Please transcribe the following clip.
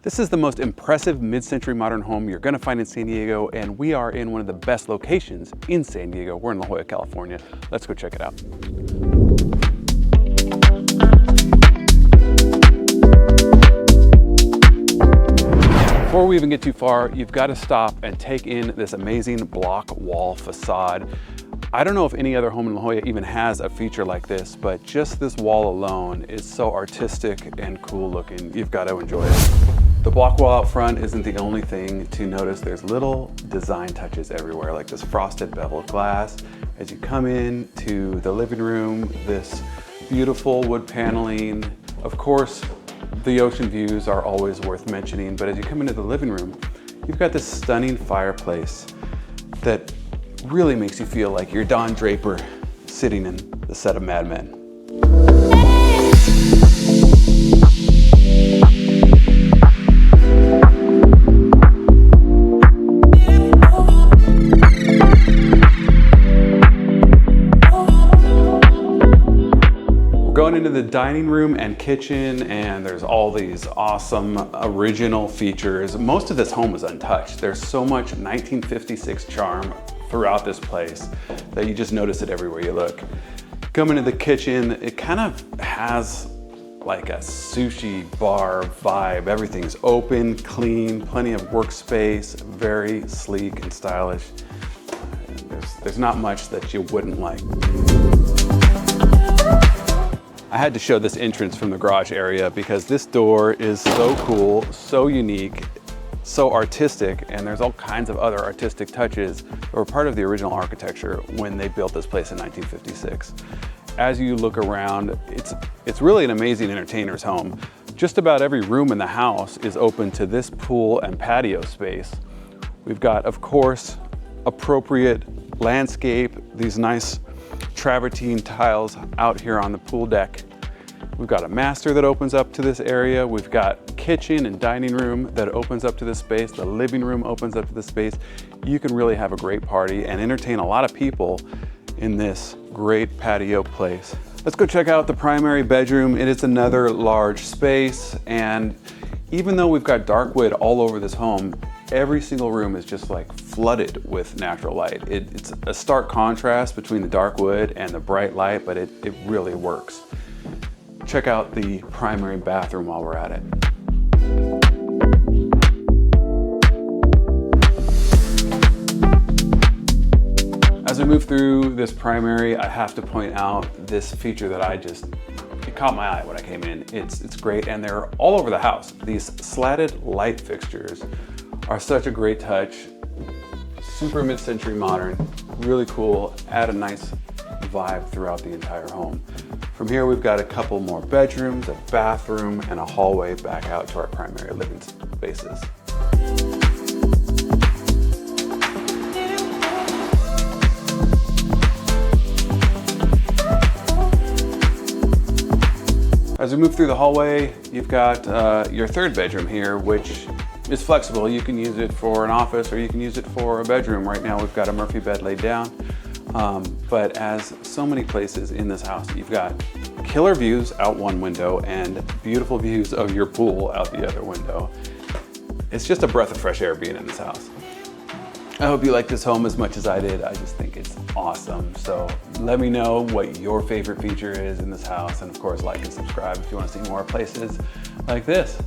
This is the most impressive mid-century modern home you're gonna find in San Diego, and we are in one of the best locations in San Diego. We're in La Jolla, California. Let's go check it out. Before we even get too far, you've got to stop and take in this amazing block wall facade. I don't know if any other home in La Jolla even has a feature like this, but just this wall alone is so artistic and cool looking. You've got to enjoy it. The block wall out front isn't the only thing to notice. There's little design touches everywhere, like this frosted beveled glass. As you come in to the living room, this beautiful wood paneling. Of course, the ocean views are always worth mentioning, but as you come into the living room, you've got this stunning fireplace that really makes you feel like you're Don Draper sitting in the set of Mad Men. Going into the dining room and kitchen, and there's all these awesome original features. Most of this home is untouched. There's so much 1956 charm throughout this place that you just notice it everywhere you look. Coming into the kitchen, it kind of has like a sushi bar vibe. Everything's open, clean, plenty of workspace, very sleek and stylish. There's not much that you wouldn't like. I had to show this entrance from the garage area because this door is so cool, so unique, so artistic, and there's all kinds of other artistic touches that were part of the original architecture when they built this place in 1956. As you look around, it's really an amazing entertainer's home. Just about every room in the house is open to this pool and patio space. We've got, of course, appropriate landscape, these nice travertine tiles out here on the pool deck. We've got a master that opens up to this area. We've got kitchen and dining room that opens up to this space. The living room opens up to this space. You can really have a great party and entertain a lot of people in this great patio place. Let's go check out the primary bedroom. It is another large space, and even though we've got dark wood all over this home, every single room is just like flooded with natural light. It's a stark contrast between the dark wood and the bright light, but it really works. Check out the primary bathroom while we're at it. As we move through this primary, I have to point out this feature that it caught my eye when I came in. It's great, and they're all over the house. These slatted light fixtures are such a great touch. Super mid-century modern, really cool, add a nice vibe throughout the entire home. From here, we've got a couple more bedrooms, a bathroom, and a hallway back out to our primary living spaces. As we move through the hallway, you've got your third bedroom here, which is flexible. You can use it for an office or you can use it for a bedroom. Right now we've got a Murphy bed laid down. But as so many places in this house, you've got killer views out one window and beautiful views of your pool out the other window. It's just a breath of fresh air being in this house. I hope you like this home as much as I did. I just think it's awesome. So let me know what your favorite feature is in this house. And of course, like and subscribe if you want to see more places like this.